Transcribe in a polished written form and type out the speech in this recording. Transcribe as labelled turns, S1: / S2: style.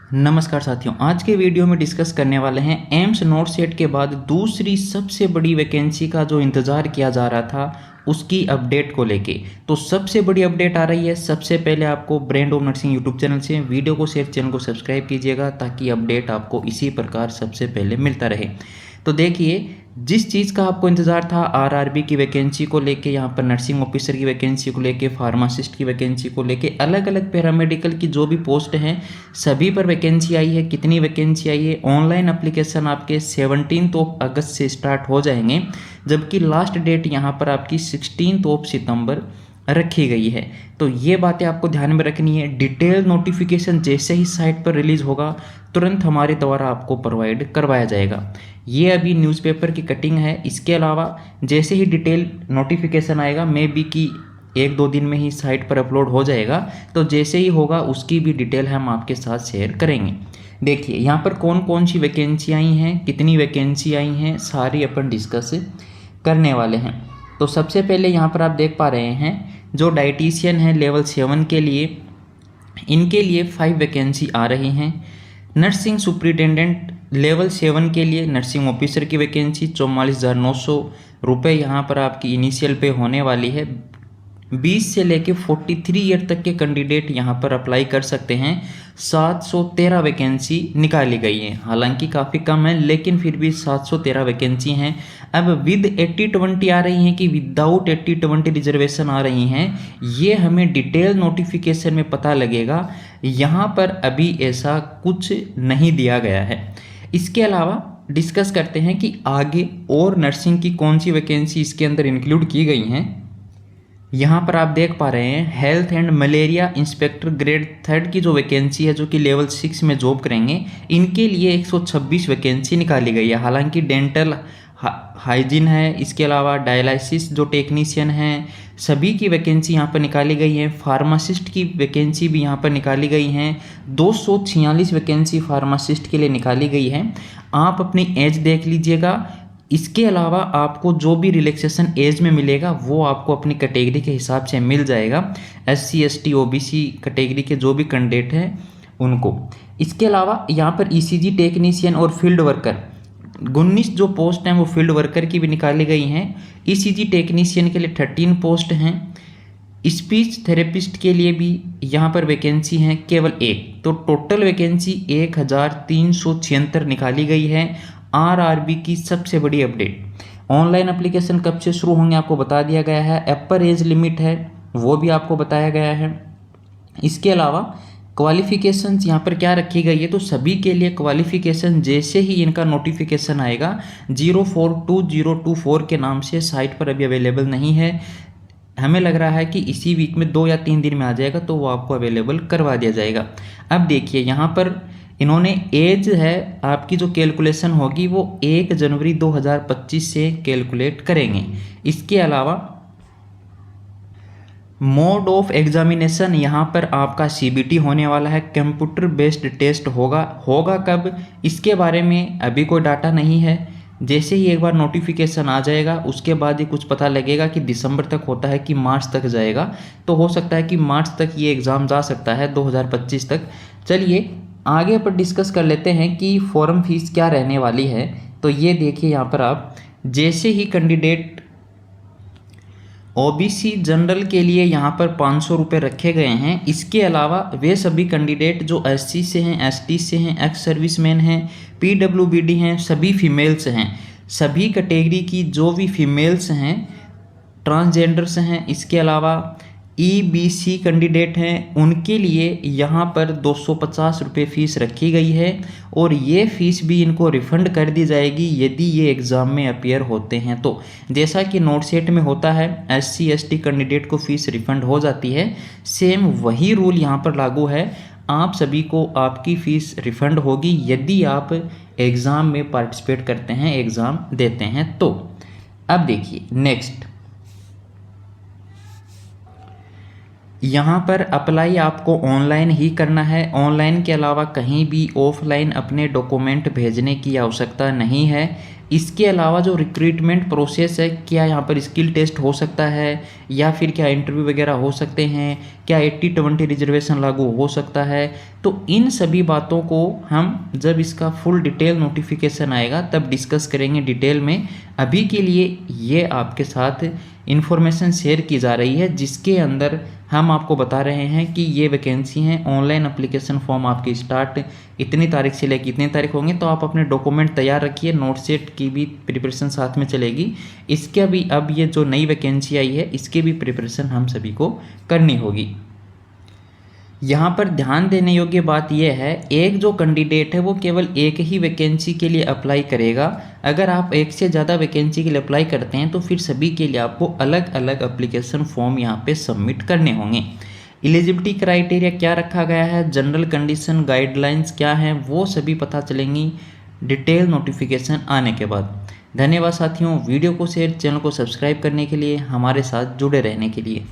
S1: नमस्कार साथियों, आज के वीडियो में डिस्कस करने वाले हैं एम्स नोट सेट के बाद दूसरी सबसे बड़ी वैकेंसी का जो इंतज़ार किया जा रहा था उसकी अपडेट को लेके। तो सबसे बड़ी अपडेट आ रही है। सबसे पहले आपको brain of nursing YouTube channel से वीडियो को शेयर, चैनल को सब्सक्राइब कीजिएगा ताकि अपडेट आपको इसी प्रकार सबसे पहले मिलता रहे। तो देखिए, जिस चीज़ का आपको इंतज़ार था आरआरबी की वैकेंसी को लेके, यहाँ पर नर्सिंग ऑफिसर की वैकेंसी को लेके, फार्मासिस्ट की वैकेंसी को लेके, अलग अलग पैरामेडिकल की जो भी पोस्ट हैं सभी पर वैकेंसी आई है। कितनी वैकेंसी आई है? ऑनलाइन एप्लीकेशन आपके 17 अगस्त से स्टार्ट हो जाएंगे, जबकि लास्ट डेट यहाँ पर आपकी 16 सितंबर रखी गई है। तो ये बातें आपको ध्यान में रखनी है। डिटेल नोटिफिकेशन जैसे ही साइट पर रिलीज़ होगा तुरंत हमारे द्वारा आपको प्रोवाइड करवाया जाएगा। ये अभी न्यूज़पेपर की कटिंग है। इसके अलावा जैसे ही डिटेल नोटिफिकेशन आएगा, मे बी कि 1-2 दिन में ही साइट पर अपलोड हो जाएगा, तो जैसे ही होगा उसकी भी डिटेल हम आपके साथ शेयर करेंगे। देखिए यहाँ पर कौन कौन सी वैकेंसी आई हैं, कितनी वैकेंसी आई हैं, सारी अपन डिस्कस करने वाले हैं। तो सबसे पहले यहाँ पर आप देख पा रहे हैं जो डाइटिशियन है लेवल 7 के लिए, इनके लिए 5 वैकेंसी आ रही हैं। नर्सिंग सुपरिटेंडेंट लेवल 7 के लिए नर्सिंग ऑफिसर की वैकेंसी 44,900 रुपये यहाँ पर आपकी इनिशियल पे होने वाली है। 20 से लेके 43 ईयर तक के कैंडिडेट यहाँ पर अप्लाई कर सकते हैं। 713 वैकेंसी निकाली गई है, हालांकि काफ़ी कम है लेकिन फिर भी 713 वैकेंसी हैं। अब विद 80-20 आ रही हैं कि विदाउट 80-20 रिजर्वेशन आ रही हैं, ये हमें डिटेल नोटिफिकेशन में पता लगेगा। यहाँ पर अभी ऐसा कुछ नहीं दिया गया है। इसके अलावा डिस्कस करते हैं कि आगे और नर्सिंग की कौन सी वैकेंसी इसके अंदर इंक्लूड की गई हैं। यहाँ पर आप देख पा रहे हैं health and malaria inspector grade 3 की जो वैकेंसी है, जो कि लेवल 6 में जॉब करेंगे, इनके लिए 126 वैकेंसी निकाली गई है। हालांकि डेंटल हाइजीन है, इसके अलावा डायलिसिस जो टेक्नीशियन हैं, सभी की वैकेंसी यहाँ पर निकाली गई है। फार्मासिस्ट की वैकेंसी भी यहाँ पर निकाली गई हैं। 246 वैकेंसी फार्मासिस्ट के लिए निकाली गई है। आप अपनी एज देख लीजिएगा। इसके अलावा आपको जो भी रिलैक्सेशन एज में मिलेगा वो आपको अपनी कैटेगरी के हिसाब से मिल जाएगा। SC ST OBC कैटेगरी के जो भी कैंडिडेट हैं उनको। इसके अलावा यहाँ पर ECG टेक्नीशियन और फील्ड वर्कर 19 जो पोस्ट हैं वो फील्ड वर्कर की भी निकाली गई हैं। ECG टेक्नीशियन के लिए 13 पोस्ट हैं। स्पीच थेरेपिस्ट के लिए भी यहाँ पर वैकेंसी हैं केवल 1। तो टोटल वैकेंसी 1376 निकाली गई है। आरआरबी की सबसे बड़ी अपडेट। ऑनलाइन एप्लीकेशन कब से शुरू होंगे आपको बता दिया गया है। अपर एज लिमिट है वो भी आपको बताया गया है। इसके अलावा क्वालिफिकेशंस यहाँ पर क्या रखी गई है, तो सभी के लिए क्वालिफिकेशन जैसे ही इनका नोटिफिकेशन आएगा 042024 के नाम से साइट पर अभी अवेलेबल नहीं है। हमें लग रहा है कि इसी वीक में 2 या 3 दिन में आ जाएगा, तो वो आपको अवेलेबल करवा दिया जाएगा। अब देखिए यहाँ पर इन्होंने एज है आपकी जो कैलकुलेशन होगी वो 1 जनवरी 2025 से कैलकुलेट करेंगे। इसके अलावा मोड ऑफ एग्जामिनेशन यहाँ पर आपका CBT होने वाला है। कंप्यूटर बेस्ड टेस्ट होगा कब, इसके बारे में अभी कोई डाटा नहीं है। जैसे ही एक बार नोटिफिकेशन आ जाएगा उसके बाद ही कुछ पता लगेगा कि दिसंबर तक होता है कि मार्च तक जाएगा। तो हो सकता है कि मार्च तक ये एग्ज़ाम जा सकता है, 2025 तक। चलिए आगे पर डिस्कस कर लेते हैं कि फॉर्म फीस क्या रहने वाली है। तो ये देखिए यहाँ पर आप जैसे ही कैंडिडेट OBC जनरल के लिए यहाँ पर 500 रुपये रखे गए हैं। इसके अलावा वे सभी कैंडिडेट जो SC से हैं, ST से हैं, एक्स सर्विसमैन हैं, PWBD हैं, सभी फीमेल्स हैं, सभी कैटेगरी की जो भी फीमेल्स हैं, ट्रांसजेंडर्स हैं, इसके अलावा EBC कैंडिडेट हैं, उनके लिए यहाँ पर 250 रुपये फ़ीस रखी गई है। और ये फ़ीस भी इनको रिफ़ंड कर दी जाएगी यदि ये एग्ज़ाम में अपीयर होते हैं तो। जैसा कि नोट सेट में होता है SC ST कैंडिडेट को फ़ीस रिफ़ंड हो जाती है, सेम वही रूल यहाँ पर लागू है। आप सभी को आपकी फ़ीस रिफ़ंड होगी यदि आप एग्ज़ाम में पार्टिसिपेट करते हैं, एग्ज़ाम देते हैं तो। अब देखिए नेक्स्ट, यहाँ पर अप्लाई आपको ऑनलाइन ही करना है। ऑनलाइन के अलावा कहीं भी ऑफलाइन अपने डॉक्यूमेंट भेजने की आवश्यकता नहीं है। इसके अलावा जो रिक्रूटमेंट प्रोसेस है, क्या यहाँ पर स्किल टेस्ट हो सकता है, या फिर क्या इंटरव्यू वगैरह हो सकते हैं, क्या 80-20 रिजर्वेशन लागू हो सकता है। तो इन सभी बातों को हम जब इसका फुल डिटेल नोटिफिकेशन आएगा तब डिस्कस करेंगे डिटेल में। अभी के लिए ये आपके साथ इन्फॉर्मेशन शेयर की जा रही है जिसके अंदर हम आपको बता रहे हैं कि ये वैकेंसी हैं। ऑनलाइन एप्लीकेशन फॉर्म आपके स्टार्ट इतनी तारीख से लेकर इतनी तारीख होंगे, तो आप अपने डॉक्यूमेंट तैयार रखिए। नोट सेट की भी प्रिपरेशन साथ में चलेगी। इसके भी अब ये जो नई वैकेंसी आई है इसके भी प्रिपरेशन हम सभी को करनी होगी। यहाँ पर ध्यान देने योग्य बात यह है, एक जो कैंडिडेट है वो केवल एक ही वैकेंसी के लिए अप्लाई करेगा। अगर आप एक से ज़्यादा वैकेंसी के लिए अप्लाई करते हैं तो फिर सभी के लिए आपको अलग अलग एप्लीकेशन फॉर्म यहाँ पे सबमिट करने होंगे। एलिजिबिलिटी क्राइटेरिया क्या रखा गया है, जनरल कंडीशन गाइडलाइंस क्या हैं, वो सभी पता चलेंगी डिटेल नोटिफिकेशन आने के बाद। धन्यवाद साथियों, वीडियो को शेयर, चैनल को सब्सक्राइब करने के लिए, हमारे साथ जुड़े रहने के लिए।